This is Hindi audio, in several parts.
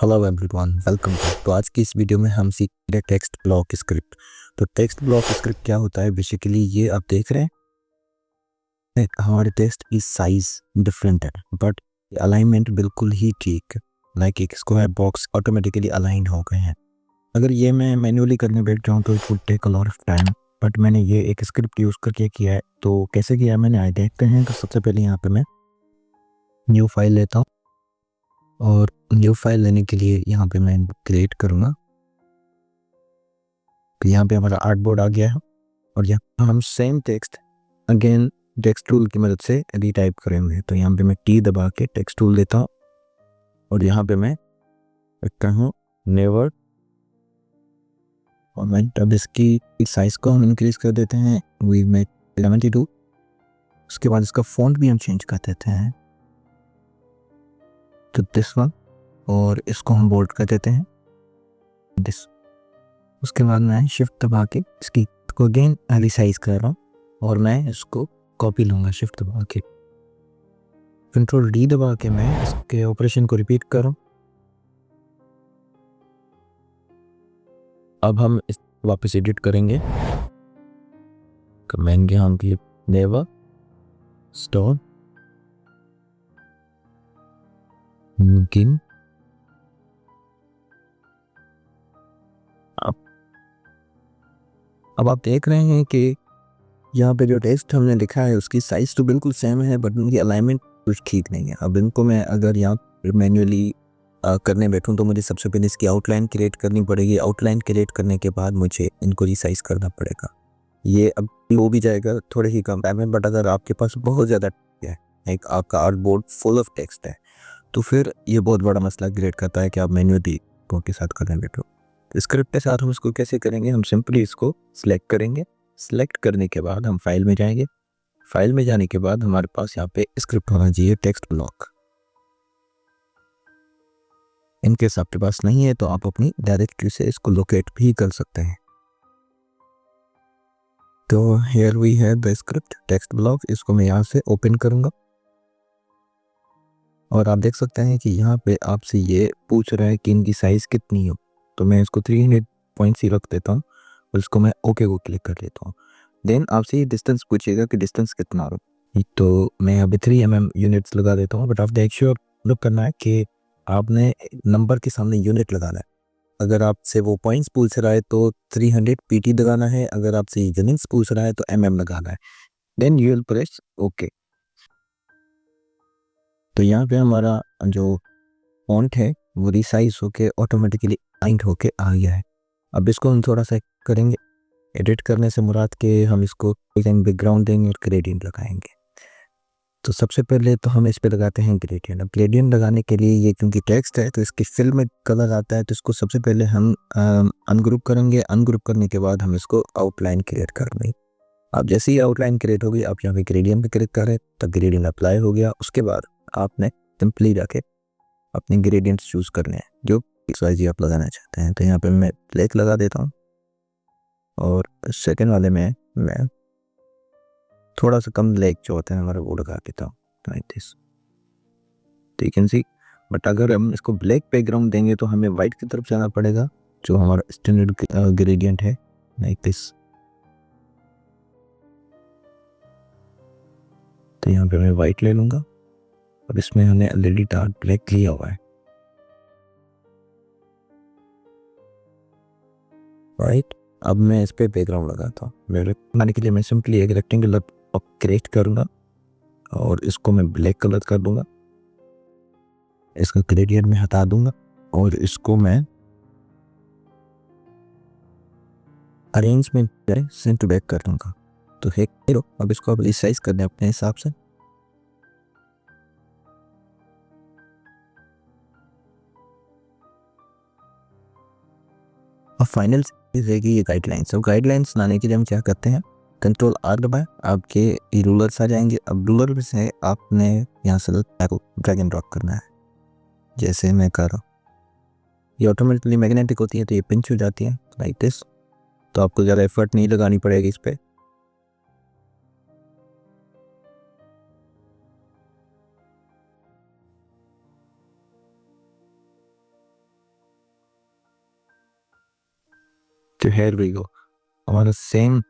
Hello everyone, welcome back. तो आज की इस वीडियो में हम सीख रहे टेक्स्ट ब्लॉक स्क्रिप्ट। तो टेक्स्ट ब्लॉक स्क्रिप्ट क्या होता है? बेसिकली ये आप देख रहे हैं हमारे टेक्स्ट की साइज डिफरेंट है बट अलाइनमेंट बिल्कुल ही ठीक है। लाइक एक स्क्वायर बॉक्स ऑटोमेटिकली अलाइन हो गए हैं। अगर ये मैं मैन्युअली करने बैठ जाऊँ तो it would take a lot of time, but मैंने ये एक स्क्रिप्ट यूज़ करके किया है। तो कैसे किया मैंने आए देखते हैं। तो सबसे पहले यहाँ पे मैं न्यू फाइल लेता हूँ और न्यू फाइल लेने के लिए यहाँ पे मैं क्रिएट करूँगा। तो यहाँ पे हमारा आर्टबोर्ड आ गया है और यहाँ हम same text again text tool की मदद से रीटाइप करेंगे। तो यहाँ पे मैं टी दबा के टेक्स्ट टूल देता हूँ और यहाँ पे मैं रखता हूँ नेवर कमेंट। अब इसकी साइज को हम इंक्रीज कर देते हैं, वी मेक 72। उसके बाद इसका फॉन्ट भी हम चेंज कर देते हैं तो दिस वन, और इसको हम बोल्ड कर देते हैं दिस। उसके बाद मैं शिफ्ट दबा के इसकी को अगेन रिसाइज कर रहा हूँ और मैं इसको कॉपी लूँगा शिफ्ट दबा के। कंट्रोल डी दबा के मैं इसके ऑपरेशन को रिपीट कर रहा हूँ। अब हम इस वापस एडिट करेंगे। कमेंट के हम की नेवर स्टोन गिन। अब आप देख रहे हैं कि यहाँ पे जो टेक्स्ट हमने लिखा है उसकी साइज तो बिल्कुल सेम है बट उनकी अलाइनमेंट कुछ ठीक नहीं है। अब इनको मैं अगर यहाँ मैन्युअली करने बैठूं तो मुझे सबसे पहले इसकी आउटलाइन क्रिएट करनी पड़ेगी। आउटलाइन क्रिएट करने के बाद मुझे इनको रिसाइज करना पड़ेगा। ये अब हो भी जाएगा थोड़े ही कम टाइम में, बट अगर आपके पास बहुत ज़्यादा है, एक आपका आर्टबोर्ड फुल ऑफ टेक्स्ट है, तो फिर ये बहुत बड़ा मसला क्रिएट करता है कि आप मैन्युअली के साथ करने बैठो। स्क्रिप्ट के साथ हम इसको कैसे करेंगे? हम सिंपली इसको सिलेक्ट करेंगे। सिलेक्ट करने के बाद हम फाइल में जाएंगे। फाइल में जाने के बाद हमारे पास यहाँ पे स्क्रिप्ट होना चाहिए टेक्स्ट ब्लॉक। इनकेस आपके पास नहीं है तो आप अपनी डायरेक्टरी से इसको लोकेट भी कर सकते हैं। तो here we have the script text block. इसको मैं यहाँ से ओपन करूँगा और आप देख सकते हैं कि यहाँ पे आपसे ये पूछ रहा है कि इनकी साइज़ कितनी हो। तो मैं इसको 300 पॉइंट्स ही रख देता हूँ और इसको मैं ओके को क्लिक कर लेता हूँ। देन आपसे ये डिस्टेंस पूछेगा कि डिस्टेंस कितना हो। तो मैं अभी 3 mm यूनिट्स लगा देता हूँ, बट आप देख श्योर लुक करना है कि आपने नंबर के सामने यूनिट लगाना है। अगर आपसे वो पॉइंट्स पूछ रहा है तो 300 पीटी लगाना है, अगर आपसे यूनिट्स पूछ रहा है तो mm लगाना है। Then you will press okay. तो यहाँ पे हमारा जो फॉन्ट है वो रिसाइज होके ऑटोमेटिकली अलाइंड होके आ गया है। अब इसको हम थोड़ा सा करेंगे। एडिट करने से मुराद के हम इसको बैकग्राउंड देंगे और ग्रेडियंट लगाएंगे। तो सबसे पहले तो हम इस पे लगाते हैं ग्रेडियंट। अब ग्रेडियंट लगाने के लिए ये क्योंकि टेक्स्ट है तो इसकी फिल में कलर आता है, तो इसको सबसे पहले हम अनग्रुप करेंगे। अनग्रुप करने के बाद हम इसको आउटलाइन क्रिएट करेंगे। अब जैसे ही आउटलाइन क्रिएट होगी आप यहाँ पे ग्रेडियंट पे क्लिक करें तब ग्रेडियंट अप्लाई हो गया। उसके बाद आपने सिंपली जाके अपने ग्रेडियंट्स चूज करने हैं जो XYZ आप लगाना चाहते हैं। तो यहाँ पे मैं ब्लैक लगा देता हूँ और सेकेंड वाले में मैं थोड़ा सा कम ब्लैक जो होता है हमारा वो लगा देता हूँ लाइक दिस। तो यू कैन सी, बट अगर हम इसको ब्लैक बैकग्राउंड देंगे तो हमें वाइट की तरफ जाना पड़ेगा जो हमारा स्टैंडर्ड ग्रेडियंट है लाइक दिस। तो यहाँ पे मैं वाइट ले लूँगा और इसमें हमने ऑलरेडी डार्क ब्लैक लिया हुआ है राइट। अब मैं इस पे बैकग्राउंड लगाता हूँ। मेरे बनाने के लिए मैं सिंपली एक रेक्टेंगुलर क्रिएट करूँगा और इसको मैं ब्लैक कलर कर दूंगा। इसका ग्रेडियंट में हटा दूंगा और इसको मैं अरेंजमेंट सेंटर बैक कर दूंगा। तो है अब इसको अब रिसाइज करना है अपने हिसाब से। और फाइनल रहेगी ये गाइडलाइंस। अब गाइडलाइंस लाने के लिए हम क्या करते हैं, कंट्रोल आर दबाएं, आपके रूलर्स आ जाएंगे। अब रूलर से आपने यहाँ से ड्रैग एंड ड्रॉप करना है जैसे मैं कर रहा हूँ। ये ऑटोमेटिकली मैग्नेटिक होती है तो ये पिंच हो जाती है लाइक दिस। तो आपको ज़्यादा एफर्ट नहीं लगानी पड़ेगी इस पर। तो हेयर वी गो, हमारा सेम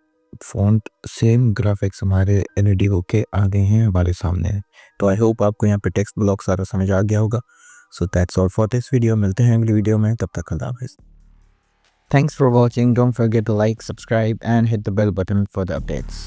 फ़ॉन्ट सेम ग्राफिक्स हमारे रेडी होके आ गए हैं हमारे सामने। तो आई होप आपको यहाँ पे टेक्स्ट ब्लॉक सारा समझ आ गया होगा। So that's all for this video, मिलते हैं अगली वीडियो में, तब तक अल्लाह हाफ़िज़। Thanks for watching. Don't forget to like, subscribe and hit the bell button for the updates.